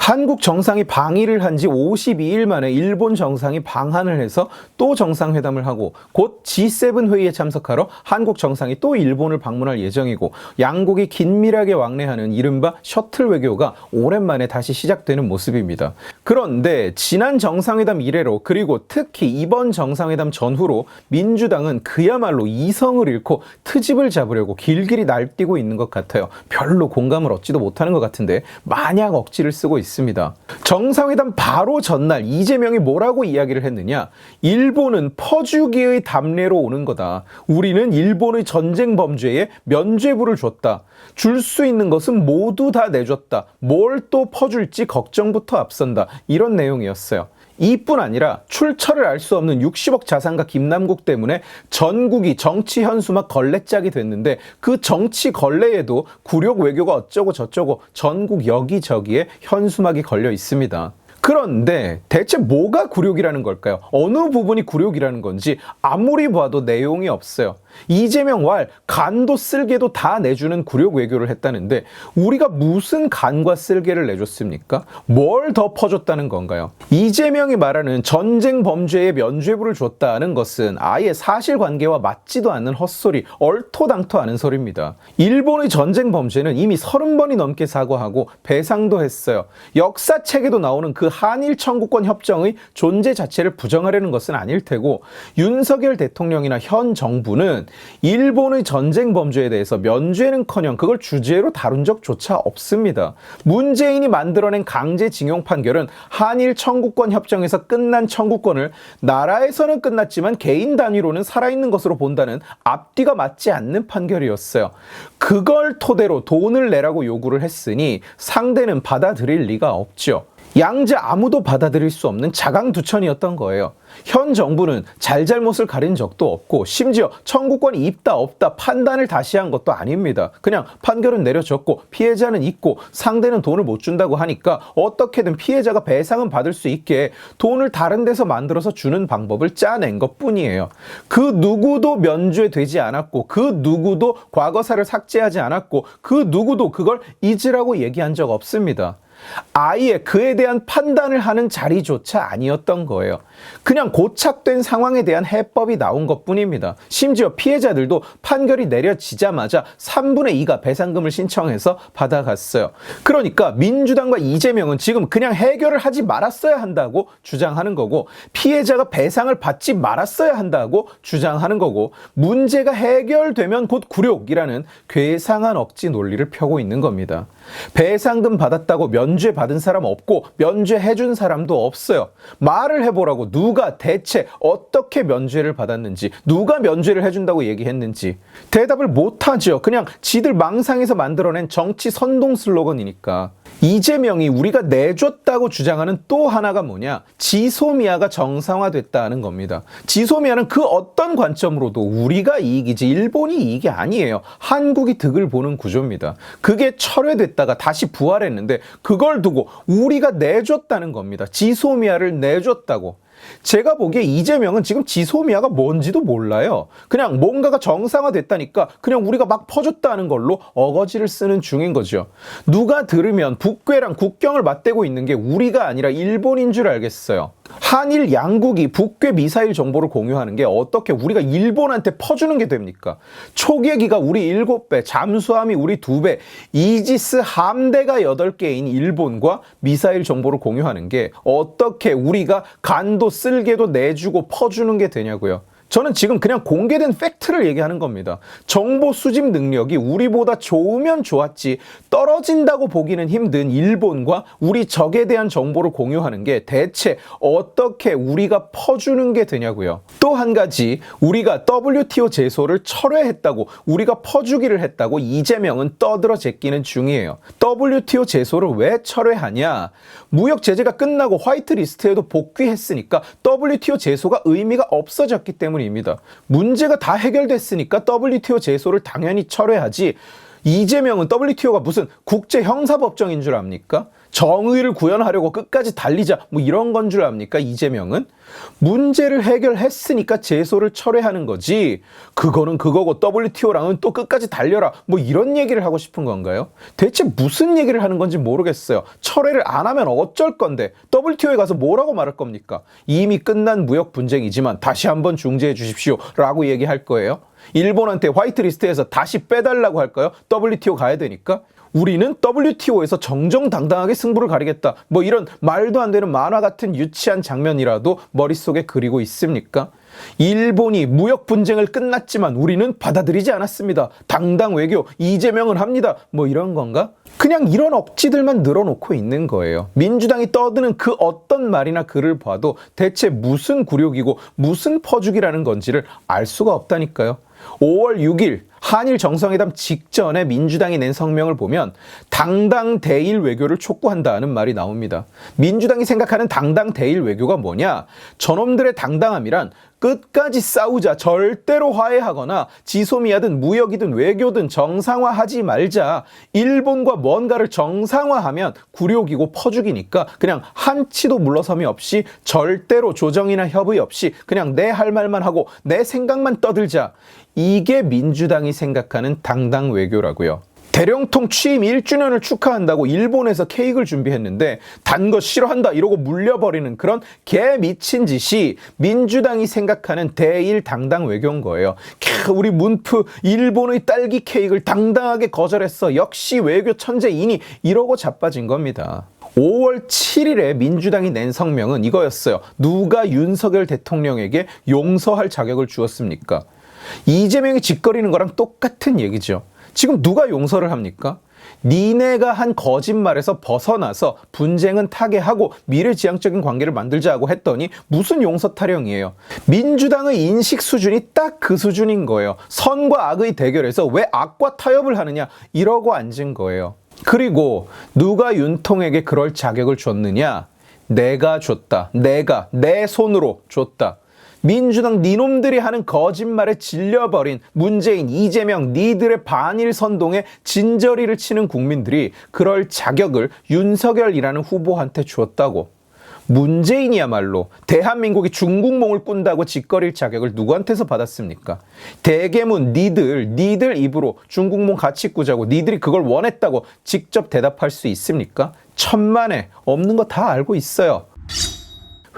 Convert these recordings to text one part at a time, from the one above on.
한국 정상이 방일을 한 지 52일 만에 일본 정상이 방한을 해서 또 정상회담을 하고 곧 G7 회의에 참석하러 한국 정상이 또 일본을 방문할 예정이고 양국이 긴밀하게 왕래하는 이른바 셔틀 외교가 오랜만에 다시 시작되는 모습입니다. 그런데 지난 정상회담 이래로 그리고 특히 이번 정상회담 전후로 민주당은 그야말로 이성을 잃고 트집을 잡으려고 길길이 날뛰고 있는 것 같아요. 별로 공감을 얻지도 못하는 것 같은데 마냥 억지를 쓰고 있습니다. 정상회담 바로 전날 이재명이 뭐라고 이야기를 했느냐? 일본은 퍼주기의 담례로 오는 거다. 우리는 일본의 전쟁 범죄에 면죄부를 줬다. 줄 수 있는 것은 모두 다 내줬다. 뭘 또 퍼줄지 걱정부터 앞선다. 이런 내용이었어요. 이뿐 아니라 출처를 알 수 없는 60억 자산가 김남국 때문에 전국이 정치 현수막 걸레짝이 됐는데 그 정치 걸레에도 굴욕 외교가 어쩌고 저쩌고 전국 여기저기에 현수막이 걸려 있습니다. 그런데 대체 뭐가 굴욕이라는 걸까요? 어느 부분이 굴욕이라는 건지 아무리 봐도 내용이 없어요. 이재명 왈 간도 쓸개도 다 내주는 굴욕 외교를 했다는데 우리가 무슨 간과 쓸개를 내줬습니까? 뭘 더 퍼줬다는 건가요? 이재명이 말하는 전쟁 범죄에 면죄부를 줬다는 것은 아예 사실관계와 맞지도 않는 헛소리, 얼토당토 않은 소리입니다. 일본의 전쟁 범죄는 이미 30번이 넘게 사과하고 배상도 했어요. 역사책에도 나오는 그 한일 청구권 협정의 존재 자체를 부정하려는 것은 아닐 테고 윤석열 대통령이나 현 정부는 일본의 전쟁 범죄에 대해서 면죄는커녕 그걸 주제로 다룬 적조차 없습니다. 문재인이 만들어낸 강제징용 판결은 한일 청구권 협정에서 끝난 청구권을 나라에서는 끝났지만 개인 단위로는 살아있는 것으로 본다는 앞뒤가 맞지 않는 판결이었어요. 그걸 토대로 돈을 내라고 요구를 했으니 상대는 받아들일 리가 없죠. 양자 아무도 받아들일 수 없는 자강두천이었던 거예요. 현 정부는 잘잘못을 가린 적도 없고 심지어 청구권이 있다 없다 판단을 다시 한 것도 아닙니다. 그냥 판결은 내려졌고 피해자는 있고 상대는 돈을 못 준다고 하니까 어떻게든 피해자가 배상은 받을 수 있게 돈을 다른 데서 만들어서 주는 방법을 짜낸 것뿐이에요. 그 누구도 면죄되지 않았고 그 누구도 과거사를 삭제하지 않았고 그 누구도 그걸 잊으라고 얘기한 적 없습니다. 아예 그에 대한 판단을 하는 자리조차 아니었던 거예요. 그냥 고착된 상황에 대한 해법이 나온 것뿐입니다. 심지어 피해자들도 판결이 내려지자마자 3분의 2가 배상금을 신청해서 받아갔어요. 그러니까 민주당과 이재명은 지금 그냥 해결을 하지 말았어야 한다고 주장하는 거고 피해자가 배상을 받지 말았어야 한다고 주장하는 거고 문제가 해결되면 곧 굴욕이라는 괴상한 억지 논리를 펴고 있는 겁니다. 배상금 받았다고 면죄 받은 사람 없고 면죄해준 사람도 없어요. 말을 해보라고. 누가 대체 어떻게 면죄를 받았는지, 누가 면죄를 해준다고 얘기했는지 대답을 못하죠. 그냥 지들 망상에서 만들어낸 정치 선동 슬로건이니까. 이재명이 우리가 내줬다고 주장하는 또 하나가 뭐냐? 지소미아가 정상화됐다는 겁니다. 지소미아는 그 어떤 관점으로도 우리가 이익이지 일본이 이익이 아니에요. 한국이 득을 보는 구조입니다. 그게 철회됐다가 다시 부활했는데 그걸 두고 우리가 내줬다는 겁니다. 지소미아를 내줬다고. 제가 보기에 이재명은 지금 지소미아가 뭔지도 몰라요. 그냥 뭔가가 정상화됐다니까 그냥 우리가 막 퍼줬다는 걸로 어거지를 쓰는 중인 거죠. 누가 들으면 북괴랑 국경을 맞대고 있는 게 우리가 아니라 일본인 줄 알겠어요. 한일 양국이 북괴 미사일 정보를 공유하는 게 어떻게 우리가 일본한테 퍼주는 게 됩니까? 초계기가 우리 7배, 잠수함이 우리 2배, 이지스 함대가 8개인 일본과 미사일 정보를 공유하는 게 어떻게 우리가 간도 쓸개도 내주고 퍼주는 게 되냐고요. 저는 지금 그냥 공개된 팩트를 얘기하는 겁니다. 정보 수집 능력이 우리보다 좋으면 좋았지 떨어진다고 보기는 힘든 일본과 우리 적에 대한 정보를 공유하는 게 대체 어떻게 우리가 퍼주는 게 되냐고요. 또 한 가지, 우리가 WTO 제소를 철회했다고 우리가 퍼주기를 했다고 이재명은 떠들어 제끼는 중이에요. WTO 제소를 왜 철회하냐? 무역 제재가 끝나고 화이트리스트에도 복귀했으니까 WTO 제소가 의미가 없어졌기 때문입니다. 문제가 다 해결됐으니까 WTO 제소를 당연히 철회하지 이재명은 WTO가 무슨 국제형사법정인 줄 압니까? 정의를 구현하려고 끝까지 달리자 뭐 이런 건 줄 압니까? 이재명은 문제를 해결했으니까 제소를 철회하는 거지, 그거는 그거고 WTO랑은 또 끝까지 달려라 뭐 이런 얘기를 하고 싶은 건가요? 대체 무슨 얘기를 하는 건지 모르겠어요. 철회를 안 하면 어쩔 건데 WTO에 가서 뭐라고 말할 겁니까? 이미 끝난 무역 분쟁이지만 다시 한번 중재해 주십시오 라고 얘기할 거예요? 일본한테 화이트리스트에서 다시 빼달라고 할까요? WTO 가야 되니까? 우리는 WTO에서 정정당당하게 승부를 가리겠다 뭐 이런 말도 안 되는 만화 같은 유치한 장면이라도 머릿속에 그리고 있습니까? 일본이 무역 분쟁을 끝났지만 우리는 받아들이지 않았습니다. 당당 외교 이재명은 합니다. 뭐 이런 건가? 그냥 이런 억지들만 늘어놓고 있는 거예요. 민주당이 떠드는 그 어떤 말이나 글을 봐도 대체 무슨 굴욕이고 무슨 퍼주기라는 건지를 알 수가 없다니까요. 5월 6일 한일 정상회담 직전에 민주당이 낸 성명을 보면 당당 대일 외교를 촉구한다는 말이 나옵니다. 민주당이 생각하는 당당 대일 외교가 뭐냐? 저놈들의 당당함이란 끝까지 싸우자, 절대로 화해하거나 지소미아든 무역이든 외교든 정상화하지 말자, 일본과 뭔가를 정상화하면 굴욕이고 퍼주기니까 그냥 한치도 물러섬이 없이 절대로 조정이나 협의 없이 그냥 내 할 말만 하고 내 생각만 떠들자, 이게 민주당이 생각하는 당당 외교라고요. 대령통 취임 1주년을 축하한다고 일본에서 케이크를 준비했는데 단 거 싫어한다 이러고 물려버리는 그런 개 미친 짓이 민주당이 생각하는 대일 당당 외교인 거예요. 우리 문프 일본의 딸기 케이크를 당당하게 거절했어, 역시 외교 천재이니 이러고 자빠진 겁니다. 5월 7일에 민주당이 낸 성명은 이거였어요. 누가 윤석열 대통령에게 용서할 자격을 주었습니까? 이재명이 짓거리는 거랑 똑같은 얘기죠. 지금 누가 용서를 합니까? 니네가 한 거짓말에서 벗어나서 분쟁은 타개하고 미래지향적인 관계를 만들자고 했더니 무슨 용서 타령이에요. 민주당의 인식 수준이 딱 그 수준인 거예요. 선과 악의 대결에서 왜 악과 타협을 하느냐 이러고 앉은 거예요. 그리고 누가 윤통에게 그럴 자격을 줬느냐? 내가 줬다. 내가 내 손으로 줬다. 민주당 니놈들이 하는 거짓말에 질려버린 문재인, 이재명, 니들의 반일 선동에 진저리를 치는 국민들이 그럴 자격을 윤석열이라는 후보한테 주었다고. 문재인이야말로 대한민국이 중국몽을 꾼다고 짓거릴 자격을 누구한테서 받았습니까? 대개문 니들 입으로 중국몽 같이 꾸자고 니들이 그걸 원했다고 직접 대답할 수 있습니까? 천만에 없는 거 다 알고 있어요.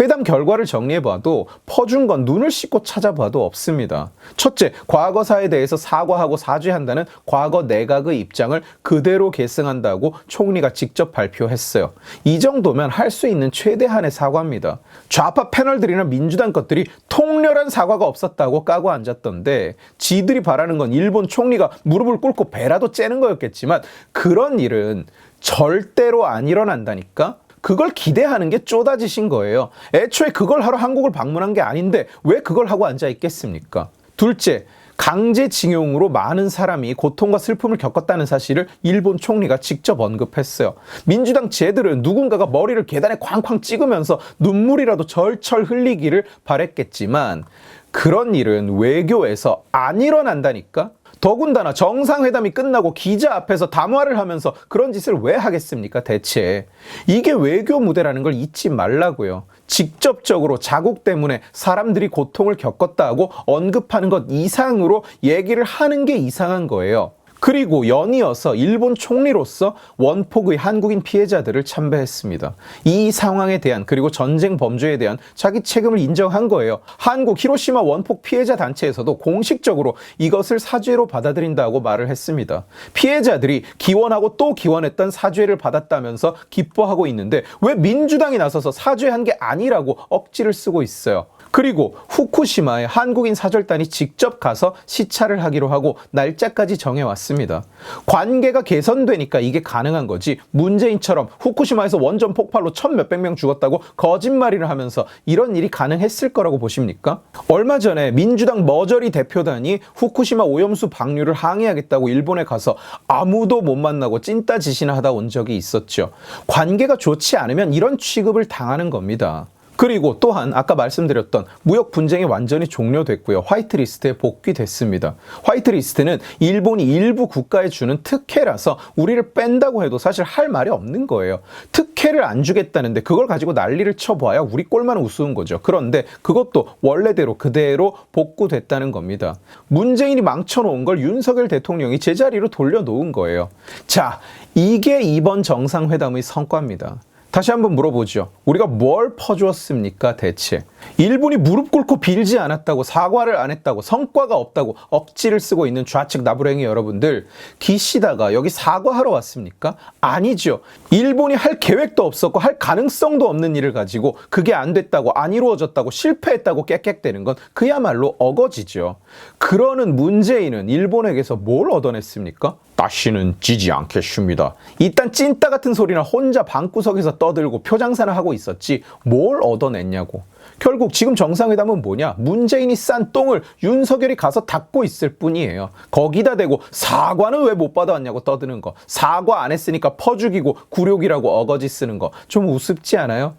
회담 결과를 정리해봐도 퍼준 건 눈을 씻고 찾아봐도 없습니다. 첫째, 과거사에 대해서 사과하고 사죄한다는 과거 내각의 입장을 그대로 계승한다고 총리가 직접 발표했어요. 이 정도면 할 수 있는 최대한의 사과입니다. 좌파 패널들이나 민주당 것들이 통렬한 사과가 없었다고 까고 앉았던데 지들이 바라는 건 일본 총리가 무릎을 꿇고 배라도 째는 거였겠지만 그런 일은 절대로 안 일어난다니까? 그걸 기대하는 게 쪼다짓인 거예요. 애초에 그걸 하러 한국을 방문한 게 아닌데 왜 그걸 하고 앉아 있겠습니까? 둘째, 강제징용으로 많은 사람이 고통과 슬픔을 겪었다는 사실을 일본 총리가 직접 언급했어요. 민주당 쟤들은 누군가가 머리를 계단에 쾅쾅 찍으면서 눈물이라도 절철 흘리기를 바랬겠지만 그런 일은 외교에서 안 일어난다니까? 더군다나 정상회담이 끝나고 기자 앞에서 담화를 하면서 그런 짓을 왜 하겠습니까 대체? 이게 외교 무대라는 걸 잊지 말라고요. 직접적으로 자국 때문에 사람들이 고통을 겪었다고 언급하는 것 이상으로 얘기를 하는 게 이상한 거예요. 그리고 연이어서 일본 총리로서 원폭의 한국인 피해자들을 참배했습니다. 이 상황에 대한 그리고 전쟁 범죄에 대한 자기 책임을 인정한 거예요. 한국 히로시마 원폭 피해자 단체에서도 공식적으로 이것을 사죄로 받아들인다고 말을 했습니다. 피해자들이 기원하고 또 기원했던 사죄를 받았다면서 기뻐하고 있는데 왜 민주당이 나서서 사죄한 게 아니라고 억지를 쓰고 있어요. 그리고 후쿠시마에 한국인 사절단이 직접 가서 시찰을 하기로 하고 날짜까지 정해왔습니다. 관계가 개선되니까 이게 가능한 거지 문재인처럼 후쿠시마에서 원전 폭발로 천몇백 명 죽었다고 거짓말이를 하면서 이런 일이 가능했을 거라고 보십니까? 얼마 전에 민주당 머저리 대표단이 후쿠시마 오염수 방류를 항의하겠다고 일본에 가서 아무도 못 만나고 찐따짓이나 하다 온 적이 있었죠. 관계가 좋지 않으면 이런 취급을 당하는 겁니다. 그리고 또한 아까 말씀드렸던 무역 분쟁이 완전히 종료됐고요. 화이트리스트에 복귀됐습니다. 화이트리스트는 일본이 일부 국가에 주는 특혜라서 우리를 뺀다고 해도 사실 할 말이 없는 거예요. 특혜를 안 주겠다는데 그걸 가지고 난리를 쳐봐야 우리 꼴만 우스운 거죠. 그런데 그것도 원래대로 그대로 복구됐다는 겁니다. 문재인이 망쳐놓은 걸 윤석열 대통령이 제자리로 돌려놓은 거예요. 자, 이게 이번 정상회담의 성과입니다. 다시 한번 물어보죠. 우리가 뭘 퍼주었습니까, 대체? 일본이 무릎 꿇고 빌지 않았다고, 사과를 안 했다고, 성과가 없다고 억지를 쓰고 있는 좌측 나부랭이 여러분들, 기시다가 여기 사과하러 왔습니까? 아니죠. 일본이 할 계획도 없었고 할 가능성도 없는 일을 가지고 그게 안 됐다고, 안 이루어졌다고, 실패했다고 깨끗대는 건 그야말로 어거지죠. 그러는 문재인은 일본에게서 뭘 얻어냈습니까? 다시는 지지 않겠습니다. 이딴 찐따 같은 소리나 혼자 방구석에서 떠들고 표장사를 하고 있었지 뭘 얻어냈냐고. 결국 지금 정상회담은 뭐냐? 문재인이 싼 똥을 윤석열이 가서 닦고 있을 뿐이에요. 거기다 대고 사과는 왜 못 받아왔냐고 떠드는 거. 사과 안 했으니까 퍼죽이고 굴욕이라고 어거지 쓰는 거. 좀 우습지 않아요?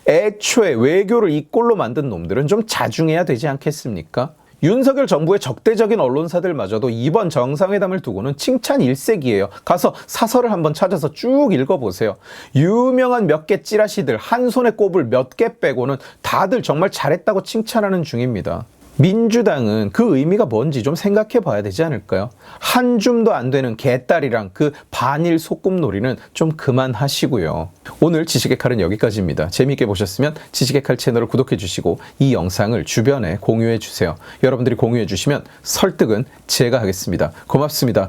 애초에 외교를 이 꼴로 만든 놈들은 좀 자중해야 되지 않겠습니까? 윤석열 정부의 적대적인 언론사들마저도 이번 정상회담을 두고는 칭찬 일색이에요. 가서 사설을 한번 찾아서 쭉 읽어보세요. 유명한 몇 개 찌라시들 한 손에 꼽을 몇 개 빼고는 다들 정말 잘했다고 칭찬하는 중입니다. 민주당은 그 의미가 뭔지 좀 생각해 봐야 되지 않을까요? 한 줌도 안 되는 개딸이랑 그 반일 소꿉놀이는 좀 그만하시고요. 오늘 지식의 칼은 여기까지입니다. 재미있게 보셨으면 지식의 칼 채널을 구독해 주시고 이 영상을 주변에 공유해 주세요. 여러분들이 공유해 주시면 설득은 제가 하겠습니다. 고맙습니다.